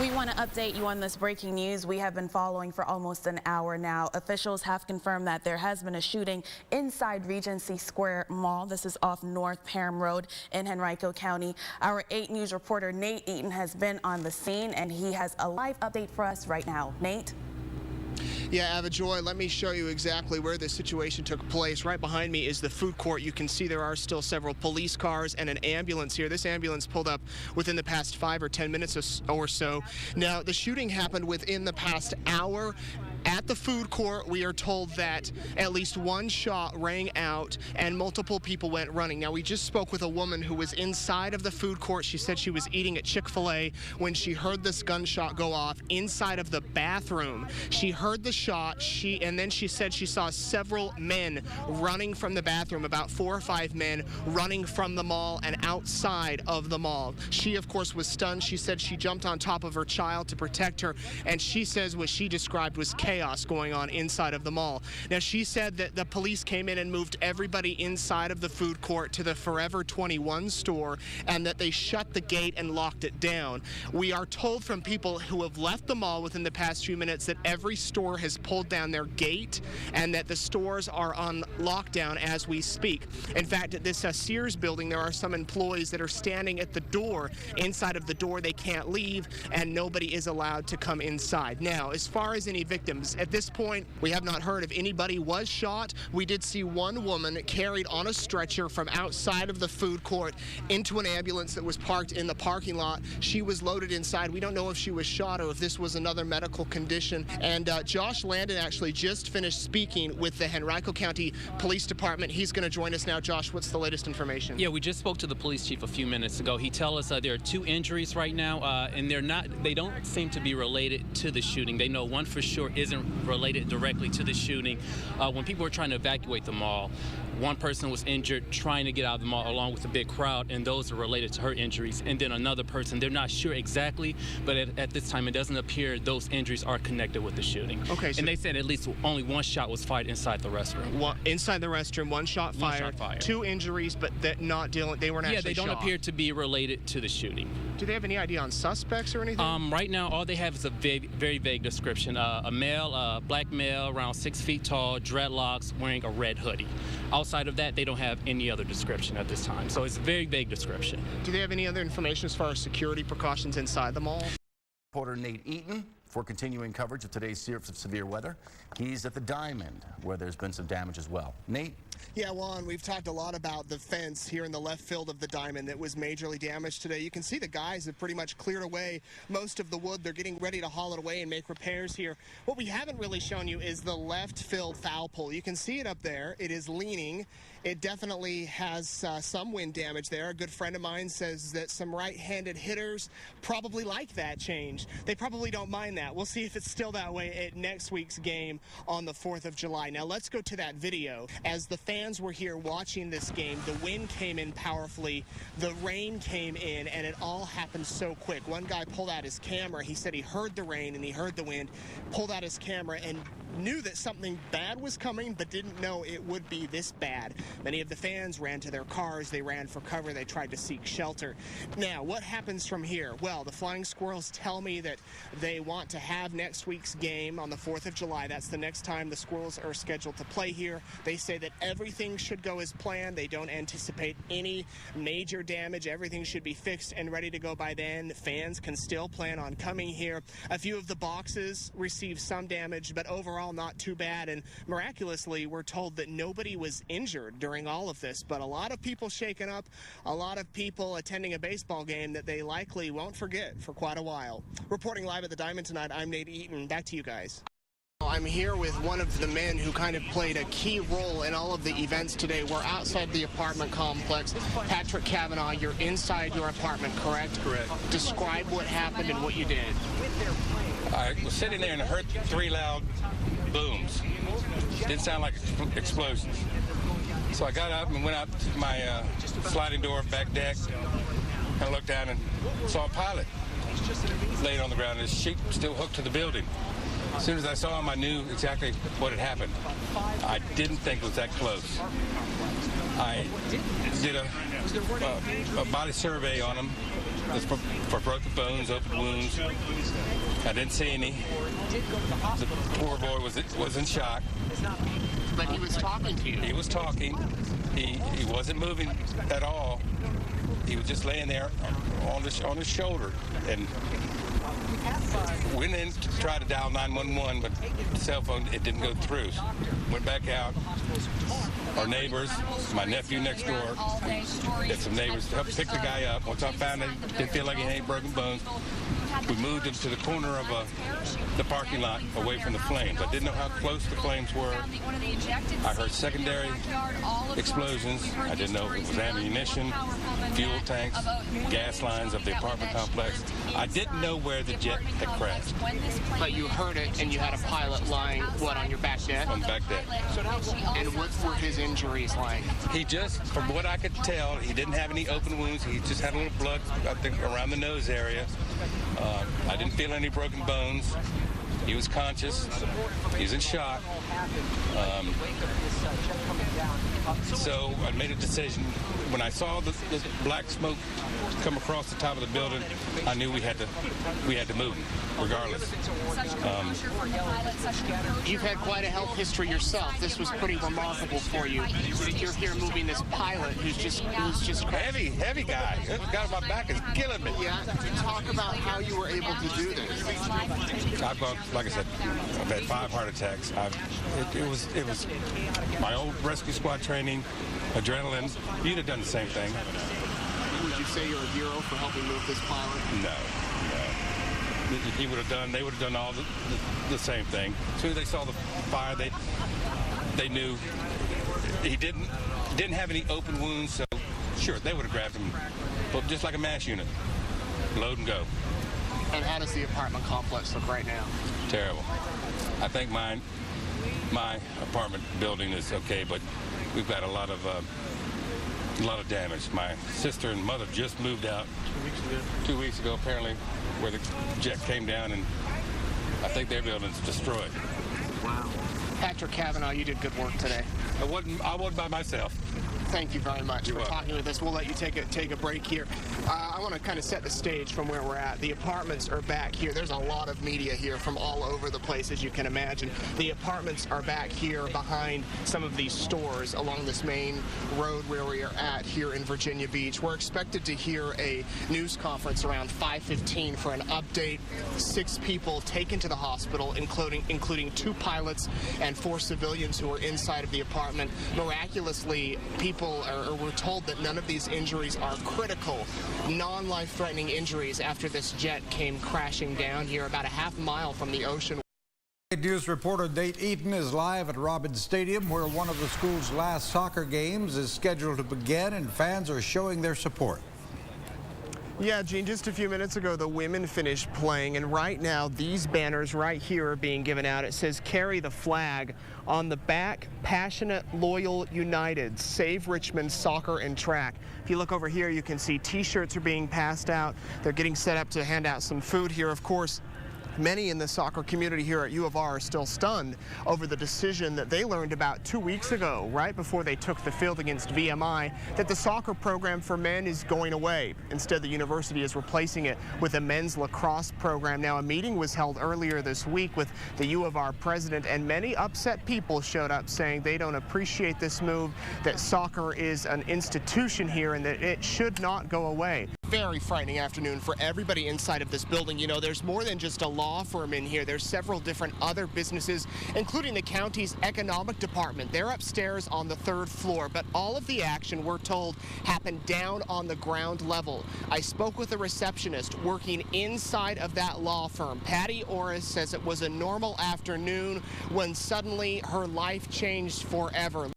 We want to update you on this breaking news we have been following for almost an hour now. Officials have confirmed that there has been a shooting inside Regency Square Mall. This is off North Parham Road in Henrico County. Our 8 News reporter Nate Eaton has been on the scene and he has a live update for us right now. Nate? Yeah, Ava Joy, let me show you exactly where this situation took place. Right behind me is the food court. You can see there are still several police cars and an ambulance here. This ambulance pulled up within the past 5 or 10 minutes or so. Now, the shooting happened within the past hour. At the food court, we are told that at least one shot rang out and multiple people went running. Now, we just spoke with a woman who was inside of the food court. She said she was eating at Chick-fil-A when she heard this gunshot go off inside of the bathroom. She heard the shot, and then she said she saw several men running from the bathroom, about 4 or 5 men running from the mall and outside of the mall. She, of course, was stunned. She said she jumped on top of her child to protect her, and she says what she described was chaos going on inside of the mall. Now, she said that the police came in and moved everybody inside of the food court to the Forever 21 store and that they shut the gate and locked it down. We are told from people who have left the mall within the past few minutes that every store has pulled down their gate and that the stores are on lockdown as we speak. In fact, at this Sears building, there are some employees that are standing at the door. Inside of the door, they can't leave, and nobody is allowed to come inside. Now, as far as any victims, at this point, we have not heard if anybody was shot. We did see one woman carried on a stretcher from outside of the food court into an ambulance that was parked in the parking lot. She was loaded inside. We don't know if she was shot or if this was another medical condition. And Josh Landon actually just finished speaking with the Henrico County Police Department. He's going to join us now. Josh, what's the latest information? Yeah, we just spoke to the police chief a few minutes ago. He tells us there are 2 injuries right now, and they don't seem to be related to the shooting. They know one for sure isn't related directly to the shooting. When people were trying to evacuate the mall, one person was injured trying to get out of the mall along with a big crowd, and those are related to her injuries. And then another person, they're not sure exactly, but at this time it doesn't appear those injuries are connected with the shooting. Okay. So and they said at least only one shot was fired inside the restroom. Inside the restroom, one shot fired. 2 injuries, but that not dealing. They weren't actually shot. Yeah, they don't appear to be related to the shooting. Do they have any idea on suspects or anything? Right now, all they have is a very vague description. A male, black male, around 6 feet tall, dreadlocks, wearing a red hoodie. Outside of that, they don't have any other description at this time. So it's a very vague description. Do they have any other information as far as security precautions inside the mall? Reporter Nate Eaton for continuing coverage of today's series of severe weather. He's at the Diamond, where there's been some damage as well. Nate? Yeah, Juan, we've talked a lot about the fence here in the left field of the Diamond that was majorly damaged today. You can see the guys have pretty much cleared away most of the wood. They're getting ready to haul it away and make repairs here. What we haven't really shown you is the left field foul pole. You can see it up there. It is leaning. It definitely has some wind damage there. A good friend of mine says that some right-handed hitters probably like that change. They probably don't mind that. We'll see if it's still that way at next week's game on the 4th of July. Now, let's go to that video. As the fans were here watching this game, the wind came in powerfully, the rain came in, and it all happened so quick. One guy pulled out his camera. He said he heard the rain and he heard the wind, pulled out his camera and knew that something bad was coming, but didn't know it would be this bad. Many of the fans ran to their cars. They ran for cover. They tried to seek shelter. Now, what happens from here? Well, the Flying Squirrels tell me that they want to have next week's game on the 4th of July. That's the next time the Squirrels are scheduled to play here. They say that everything should go as planned. They don't anticipate any major damage. Everything should be fixed and ready to go by then. Fans can still plan on coming here. A few of the boxes received some damage, but overall not too bad, and miraculously we're told that nobody was injured during all of this, but a lot of people shaken up, a lot of people attending a baseball game that they likely won't forget for quite a while. Reporting live at the Diamond tonight, I'm Nate Eaton. Back to you guys. I'm here with one of the men who kind of played a key role in all of the events today. We're outside the apartment complex. Patrick Cavanaugh, you're inside your apartment, correct? Correct. Describe what happened and what you did. I was sitting there and I heard 3 loud booms. Didn't sound like explosions. So I got up and went out to my sliding door back deck and looked down and saw a pilot laid on the ground. His sheet still hooked to the building. As soon as I saw him, I knew exactly what had happened. I didn't think it was that close. I did a body survey on him It's for broken bones, open wounds. I didn't see any. The poor boy was in shock. But he was talking to you. He was talking. He wasn't moving at all. He was just laying there on his shoulder, and went in to try to dial 911, but the cell phone, it didn't go through. Went back out. Our neighbors, my nephew next door, we had some neighbors to help pick the guy up. Once I found it, didn't feel like he had any broken bones. We moved him to the corner of the parking lot away from the flames. I didn't know how close the flames were. I heard secondary explosions. I didn't know if it was ammunition, fuel tanks, gas lines of the apartment complex. I didn't know where the jet had crashed. But you heard it, and you had a pilot lying, what, on your back deck? On the back deck. And what were his injuries like? He just, from what I could tell, he didn't have any open wounds. He just had a little blood, I think, around the nose area. I didn't feel any broken bones. He was conscious. He was in shock. So I made a decision. When I saw the black smoke come across the top of the building, I knew we had to move, regardless. You've had quite a health history yourself. This was pretty remarkable for you. You're here moving this pilot who's just heavy guy. The guy on my back is killing me. Yeah. Talk about how you were able to do this. I've gone, like I said, I've had 5 heart attacks. It was my old rescue squad training, adrenaline. You'd have done the same thing. Would you say you're a hero for helping move this pilot? No. They would have done all the same thing. As soon as they saw the fire, they knew he didn't have any open wounds, so sure, they would have grabbed him, but just like a MASH unit, load and go. And how does the apartment complex look right now? Terrible. I think my apartment building is okay, but we've got a lot of damage. My sister and mother just moved out 2 weeks ago, apparently, where the jet came down, and I think their building's destroyed. Wow. Patrick Cavanaugh, you did good work today. I wasn't by myself. Thank you very much You're for welcome. talking with us. We'll let you take a break here. I want to kind of set the stage from where we're at. The apartments are back here. There's a lot of media here from all over the place, as you can imagine. The apartments are back here behind some of these stores along this main road where we are at here in Virginia Beach. We're expected to hear a news conference around 5:15 for an update. 6 people taken to the hospital, including 2 pilots and 4 civilians who were inside of the apartment. Miraculously, we're told that none of these injuries are critical, non-life-threatening injuries after this jet came crashing down here about a half mile from the ocean. News reporter Nate Eaton is live at Robins Stadium, where one of the school's last soccer games is scheduled to begin, and fans are showing their support. Yeah, Gene, just a few minutes ago, the women finished playing, and right now, these banners right here are being given out. It says, "Carry the flag." On the back, "Passionate, loyal, united, save Richmond soccer and track." If you look over here, you can see T-shirts are being passed out. They're getting set up to hand out some food here. Of course, many in the soccer community here at U of R are still stunned over the decision that they learned about 2 weeks ago, right before they took the field against VMI, that the soccer program for men is going away. Instead, the university is replacing it with a men's lacrosse program. Now, a meeting was held earlier this week with the U of R president, and many upset people showed up saying they don't appreciate this move, that soccer is an institution here and that it should not go away. Very frightening afternoon for everybody inside of this building. You know, there's more than just a law firm in here. There's several different other businesses, including the county's economic department. They're upstairs on the 3rd floor, but all of the action, we're told, happened down on the ground level. I spoke with a receptionist working inside of that law firm. Patty Orris says it was a normal afternoon when suddenly her life changed forever.